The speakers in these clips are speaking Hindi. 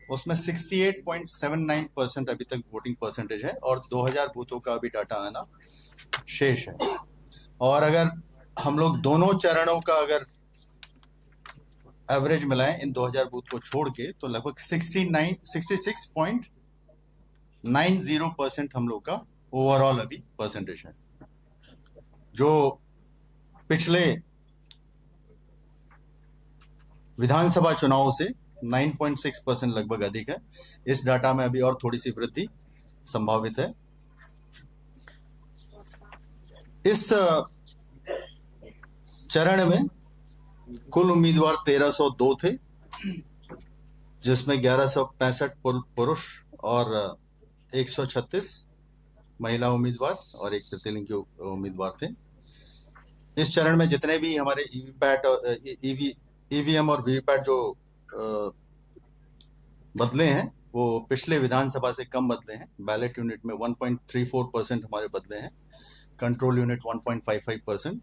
उसमें 68.79% अभी तक वोटिंग परसेंटेज है और 2000 बूथों का अभी डाटा आना शेष है। और अगर हम लोग दोनों चरणों का अगर एवरेज मिलाएं इन 2000 बूथ को छोड़ के तो लगभग 66.90% हम लोग का ओवरऑल अभी परसेंटेज है, जो पिछले विधानसभा चुनावों से 9.6% लगभग अधिक है। इस डाटा में अभी और थोड़ी सी वृद्धि संभावित है। इस चरण में कुल उम्मीदवार 1302 थे, जिसमें 1165 पुरुष और 136 महिला उम्मीदवार और एक तृतीयलिंगी उम्मीदवार थे। इस चरण में जितने भी हमारे ईवीएम और वीवीपैट जो बदले हैं वो पिछले विधानसभा से कम बदले हैं। बैलेट यूनिट में 1.34% हमारे बदले हैं, कंट्रोल यूनिट 1.55%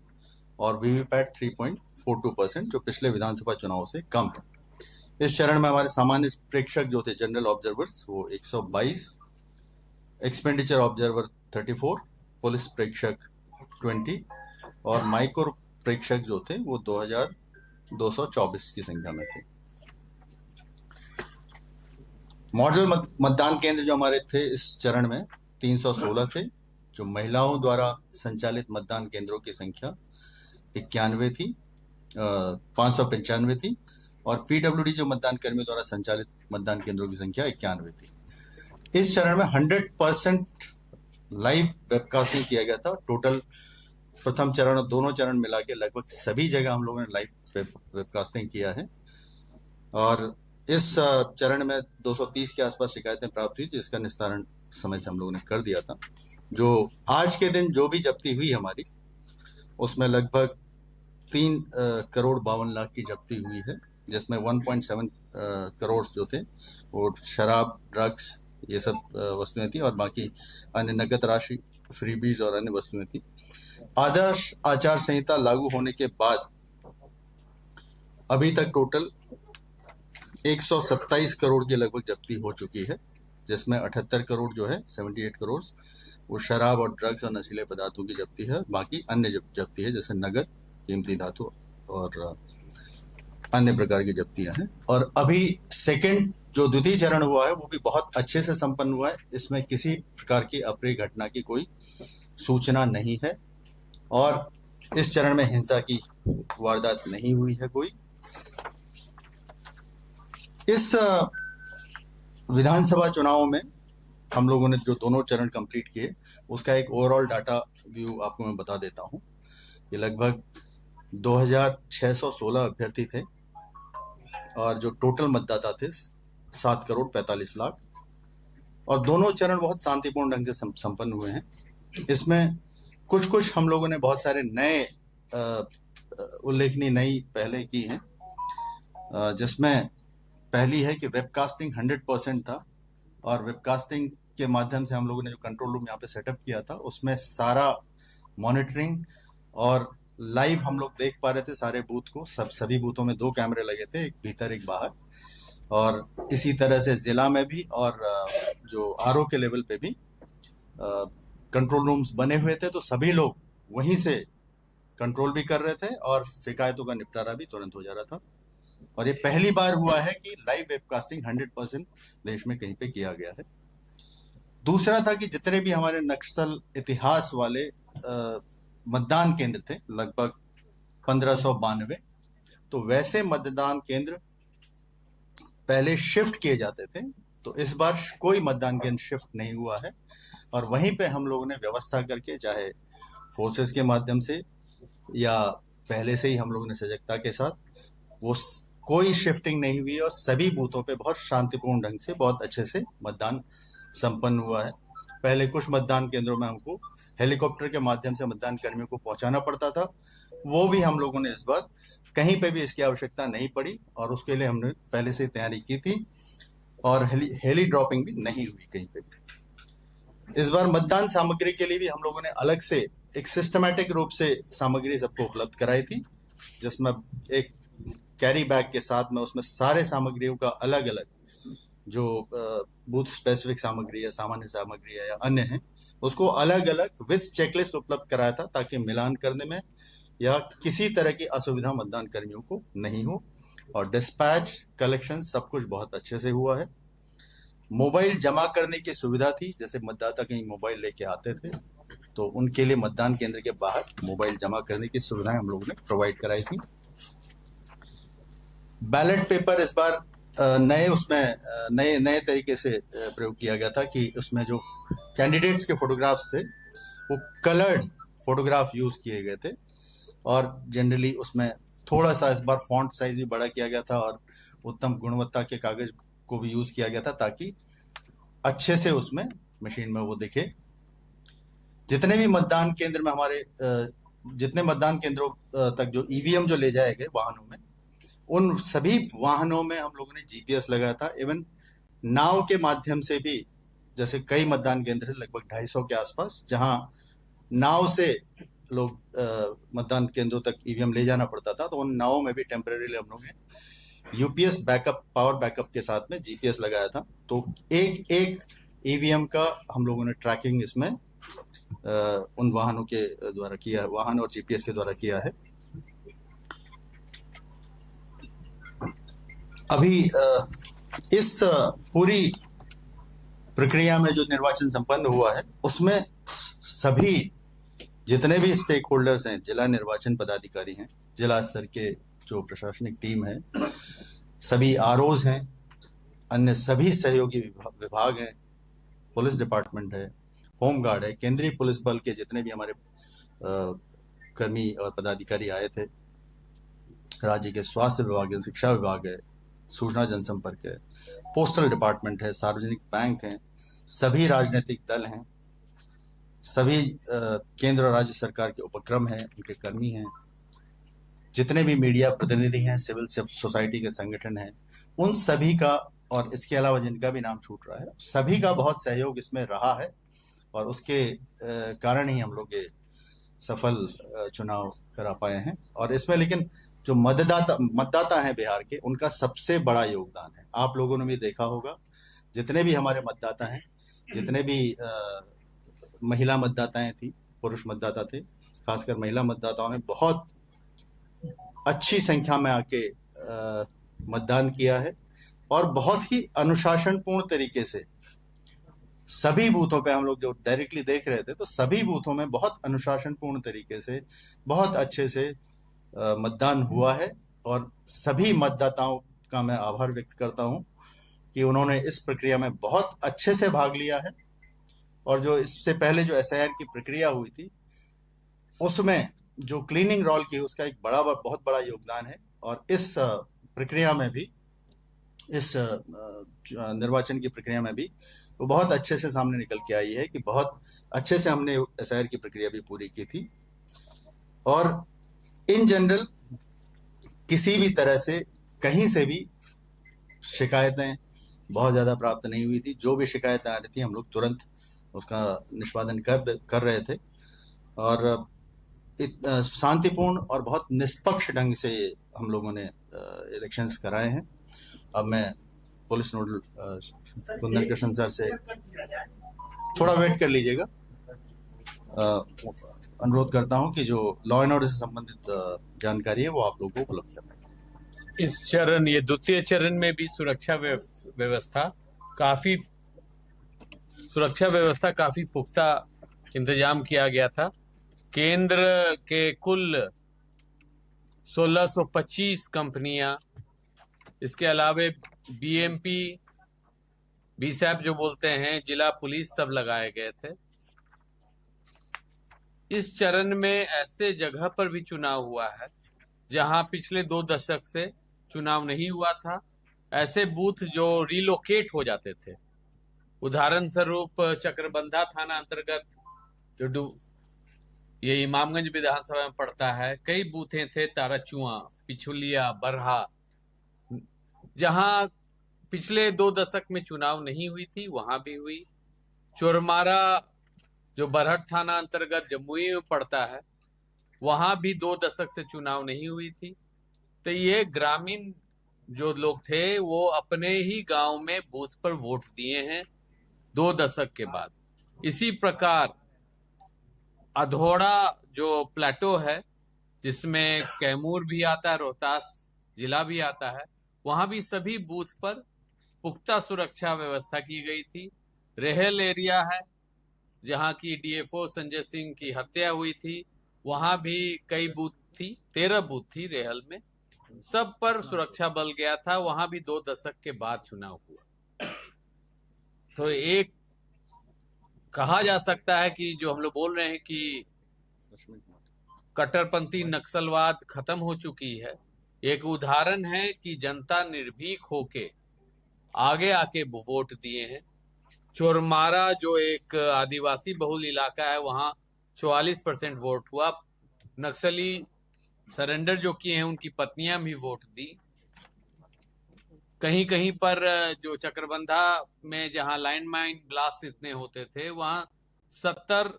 और वीवीपैट 3.42%, जो पिछले विधानसभा चुनाव से कम है। इस चरण में हमारे सामान्य प्रेक्षक जो थे, जनरल ऑब्जर्वर्स, वो 122, एक्सपेंडिचर ऑब्जर्वर 34, पुलिस प्रेक्षक 20 और माइक्रो प्रेक्षक जो थे वो 2224 की संख्या में थे। मॉडल मतदान केंद्र जो हमारे थे इस चरण में 316 थे, जो महिलाओं द्वारा संचालित मतदान केंद्रों की संख्या 91 थी, 595 थी, और पीडब्ल्यूडी जो मतदान कर्मियों द्वारा संचालित मतदान केंद्रों की संख्या 91 थी। इस चरण में 100% लाइव वेबकास्टिंग किया गया था। टोटल प्रथम चरण और दोनों चरण मिला के लगभग सभी जगह हम लोगों ने लाइव वेबकास्टिंग किया है। और इस चरण में 230 के आसपास शिकायतें प्राप्त हुई, जिसका निस्तारण समय से हम लोगों ने कर दिया था। जो आज के दिन जो भी जब्ती हुई हमारी, उसमें लगभग 3,52,00,000 की जब्ती हुई है, जिसमें 1.7 करोड़ जो थे वो शराब, ड्रग्स, ये सब वस्तुएं थी, और बाकी अन्य नगद राशि, फ्रीबीज और अन्य वस्तुएं थी। आदर्श आचार संहिता लागू होने के बाद अभी तक टोटल 127 करोड़ के लगभग जब्ती हो चुकी है, जिसमें 78 करोड़ जो है, 78 करोड़ वो शराब और ड्रग्स और नशीले पदार्थों की जब्ती है। बाकी अन्य जब्ती है, जैसे नगद, कीमती धातु और अन्य प्रकार की जब्तियां हैं। और अभी सेकंड जो द्वितीय चरण हुआ है वो भी बहुत अच्छे से संपन्न हुआ है। इसमें किसी प्रकार की अप्रिय घटना की कोई सूचना नहीं है और इस चरण में हिंसा की वारदात नहीं हुई है कोई। इस विधानसभा चुनाव में हम लोगों ने जो दोनों चरण कंप्लीट किए, उसका एक ओवरऑल डाटा व्यू आपको मैं बता देता हूं। ये लगभग 2616 अभ्यर्थी थे और जो टोटल मतदाता थे 7,45,00,000, और दोनों चरण बहुत शांतिपूर्ण ढंग से संपन्न हुए हैं। इसमें कुछ हम लोगों ने बहुत सारे नए उल्लेखनीय नई पहले की हैं, जिसमें पहली है कि वेबकास्टिंग 100% था, और वेबकास्टिंग के माध्यम से हम लोगों ने जो कंट्रोल रूम यहाँ पे सेटअप किया था, उसमें सारा मॉनिटरिंग और लाइव हम लोग देख पा रहे थे सारे बूथ को। सभी बूथों में 2 कैमरे लगे थे, एक भीतर एक बाहर, और इसी तरह से जिला में भी और जो आरओ के लेवल पे भी कंट्रोल रूम्स बने हुए थे, तो सभी लोग वहीं से कंट्रोल भी कर रहे थे और शिकायतों का निपटारा भी तुरंत हो जा रहा था। और ये पहली बार हुआ है कि लाइव वेबकास्टिंग 100% देश में कहीं पे किया गया है। दूसरा था कि जितने भी हमारे नक्सल इतिहास वाले मतदान केंद्र थे, लगभग 1592, तो वैसे मतदान केंद्र पहले शिफ्ट किए जाते थे, तो इस बार कोई मतदान केंद्र शिफ्ट नहीं हुआ है, और वहीं पे हम लोगों ने व्यवस्था करके, चाहे फोर्सेस के माध्यम से या पहले से ही हम लोगों ने सजगता के साथ, वो कोई शिफ्टिंग नहीं हुई और सभी बूथों पे बहुत शांतिपूर्ण ढंग से बहुत अच्छे से मतदान संपन्न हुआ है। पहले कुछ मतदान केंद्रों में हमको हेलीकॉप्टर के माध्यम से मतदान कर्मियों को पहुंचाना पड़ता था, वो भी हम लोगों ने इस बार कहीं पे भी इसकी आवश्यकता नहीं पड़ी, और उसके लिए हमने पहले से तैयारी की थी, और हेली ड्रॉपिंग भी नहीं हुई कहीं पे भी। इस बार मतदान सामग्री के लिए भी हम लोगों ने अलग से एक सिस्टमैटिक रूप से सामग्री सबको उपलब्ध कराई थी, जिसमें एक कैरी बैग के साथ में उसमें सारे सामग्रियों का अलग अलग जो बूथ स्पेसिफिक सामग्री है, सामान्य सामग्री है या अन्य है, उसको अलग अलग विथ चेकलिस्ट उपलब्ध कराया था ताकि मिलान करने में या किसी तरह की असुविधा मतदान कर्मियों को नहीं हो। और डिस्पैच, कलेक्शन सब कुछ बहुत अच्छे से हुआ है। मोबाइल जमा करने की सुविधा थी, जैसे मतदाता कहीं मोबाइल लेके आते थे तो उनके लिए मतदान केंद्र के बाहर मोबाइल जमा करने की सुविधाएं हम लोगों ने प्रोवाइड कराई थी। बैलेट पेपर इस बार नए उसमें नए नए तरीके से प्रयोग किया गया था कि उसमें जो कैंडिडेट्स के फोटोग्राफ्स थे वो कलर्ड फोटोग्राफ यूज किए गए थे, और जनरली उसमें थोड़ा सा इस बार फॉन्ट साइज भी बड़ा किया गया था और उत्तम गुणवत्ता के कागज को भी यूज किया गया था ताकि अच्छे से उसमें मशीन में वो दिखे। जितने भी मतदान केंद्र में हमारे जितने मतदान केंद्रों तक जो ईवीएम जो ले जाए गए वाहनों में, उन सभी वाहनों में हम लोगों ने जीपीएस लगाया था। इवन नाव के माध्यम से भी, जैसे कई मतदान केंद्र है लगभग 250 के आसपास, जहां नाव से लोग मतदान केंद्रों तक ईवीएम ले जाना पड़ता था, तो उन नावों में भी टेम्परेरीली हम लोगों ने यूपीएस बैकअप, पावर बैकअप के साथ में जीपीएस लगाया था। तो एक एक ईवीएम का हम लोगों ने ट्रैकिंग इसमें उन वाहनों के द्वारा किया है, वाहन और जीपीएस के द्वारा किया है। अभी इस पूरी प्रक्रिया में जो निर्वाचन संपन्न हुआ है उसमें सभी जितने भी स्टेक होल्डर्स हैं, जिला निर्वाचन पदाधिकारी हैं, जिला स्तर के जो प्रशासनिक टीम है, सभी आरओज हैं, अन्य सभी सहयोगी विभाग हैं, पुलिस डिपार्टमेंट है, होमगार्ड है, केंद्रीय पुलिस बल के जितने भी हमारे कर्मी और पदाधिकारी आए थे, राज्य के स्वास्थ्य विभाग है, शिक्षा विभाग है, सूचना जनसंपर्क है, पोस्टल डिपार्टमेंट है, सार्वजनिक बैंक हैं, सभी राजनीतिक दल हैं, सभी केंद्र और राज्य सरकार के उपक्रम हैं, उनके कर्मी हैं, जितने भी मीडिया प्रतिनिधि हैं, सिविल सोसाइटी के संगठन हैं, उन सभी का, और इसके अलावा जिनका भी नाम छूट रहा है, सभी का बहुत सहयोग इसमें रहा है। और उसके कारण ही हम लोग ये सफल चुनाव करा पाए हैं। और इसमें लेकिन जो मतदाता हैं बिहार के, उनका सबसे बड़ा योगदान है। आप लोगों ने भी देखा होगा, जितने भी हमारे मतदाता हैं, जितने भी महिला मतदाताएं थी, पुरुष मतदाता थे, खासकर महिला मतदाताओं ने बहुत अच्छी संख्या में आके मतदान किया है और बहुत ही अनुशासनपूर्ण तरीके से सभी बूथों पे, हम लोग जो डायरेक्टली देख रहे थे तो सभी बूथों में बहुत अनुशासनपूर्ण तरीके से बहुत अच्छे से मतदान हुआ है। और सभी मतदाताओं का मैं आभार व्यक्त करता हूं कि उन्होंने इस प्रक्रिया में बहुत अच्छे से भाग लिया है। और जो इससे पहले जो एसआईआर की प्रक्रिया हुई थी उसमें जो क्लीनिंग रोल की, उसका एक बहुत बड़ा योगदान है। और इस प्रक्रिया में भी, इस निर्वाचन की प्रक्रिया में भी वो बहुत अच्छे से सामने निकल के आई है कि बहुत अच्छे से हमने एसआईआर की प्रक्रिया भी पूरी की थी। और इन जनरल किसी भी तरह से कहीं से भी शिकायतें बहुत ज़्यादा प्राप्त नहीं हुई थी। जो भी शिकायतें आ रही थी हम लोग तुरंत उसका निष्पादन कर रहे थे और शांतिपूर्ण और बहुत निष्पक्ष ढंग से हम लोगों ने इलेक्शंस कराए हैं। अब मैं police nodal Kundan Krishna sir से थोड़ा वेट कर लीजिएगा, अनुरोध करता हूं कि जो लॉ एंड ऑर्डर से संबंधित जानकारी है वो आप लोगों को उपलब्ध करना। इस चरण, ये द्वितीय चरण में भी सुरक्षा व्यवस्था काफी पुख्ता इंतजाम किया गया था। केंद्र के कुल 1625 कंपनियां, इसके अलावे बीएमपी, बीसैप जो बोलते हैं, जिला पुलिस, सब लगाए गए थे। इस चरण में ऐसे जगह पर भी चुनाव हुआ है जहां पिछले 2 दशक से चुनाव नहीं हुआ था। ऐसे बूथ जो रिलोकेट हो जाते थे, उदाहरण स्वरूप चक्रबंधा थाना अंतर्गत जो ये इमामगंज विधानसभा में पड़ता है, कई बूथें थे, ताराचुआ, पिछुलिया, बरहा, जहां पिछले 2 दशक में चुनाव नहीं हुई थी, वहां भी हुई। चोरमारा जो बरहट थाना अंतर्गत जमुई में पड़ता है, वहां भी 2 दशक से चुनाव नहीं हुई थी। तो ये ग्रामीण जो लोग थे वो अपने ही गांव में बूथ पर वोट दिए हैं 2 दशक के बाद। इसी प्रकार अधौड़ा जो प्लेटो है, जिसमें कैमूर भी आता है, रोहतास जिला भी आता है, वहां भी सभी बूथ पर पुख्ता सुरक्षा व्यवस्था की गई थी। रेहल एरिया है जहां की डीएफओ संजय सिंह की हत्या हुई थी, वहां भी कई बूथ थी, 13 बूथ थी रेहल में, सब पर सुरक्षा बल गया था। वहां भी 2 दशक के बाद चुनाव हुआ। तो एक कहा जा सकता है कि जो हम लोग बोल रहे हैं कि कट्टरपंथी नक्सलवाद खत्म हो चुकी है, एक उदाहरण है कि जनता निर्भीक होके आगे आके वोट दिए हैं। चोरमारा जो एक आदिवासी बहुल इलाका है, वहां 44% वोट हुआ। नक्सली सरेंडर जो किए हैं उनकी पत्नियां भी वोट दी। कहीं कहीं पर जो चक्रबंधा में जहां लाइन माइन ब्लास्ट इतने होते थे, वहां 70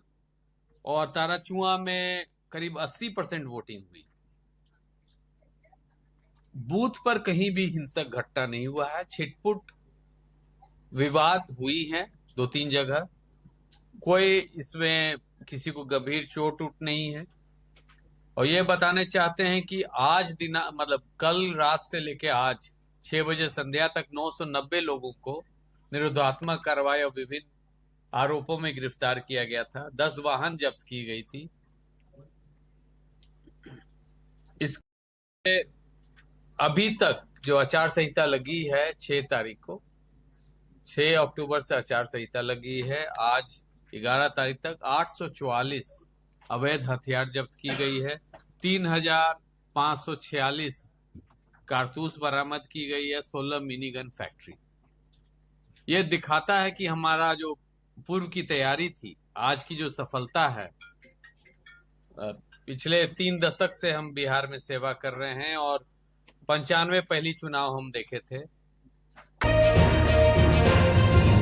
और ताराचुआ में करीब 80% वोटिंग हुई। बूथ पर कहीं भी हिंसक घटना नहीं हुआ है। छिटपुट विवाद हुई है 2-3 जगह, कोई इसमें किसी को गंभीर चोट उठ नहीं है। और ये बताने चाहते हैं कि आज मतलब कल रात से लेके आज 6 बजे संध्या तक 990 लोगों को निरोधात्मक कार्रवाई और विभिन्न आरोपों में गिरफ्तार किया गया था। 10 वाहन जब्त की गई थी। इसके अभी तक जो आचार संहिता लगी है 6 तारीख को, 6 अक्टूबर से आचार संहिता लगी है, आज 11 तारीख तक 844 अवैध हथियार जब्त की गई है। 3546 कारतूस बरामद की गई है। 16 मिनी गन फैक्ट्री। यह दिखाता है कि हमारा जो पूर्व की तैयारी थी, आज की जो सफलता है। पिछले 3 दशक से हम बिहार में सेवा कर रहे हैं और 95 पहली चुनाव हम देखे थे।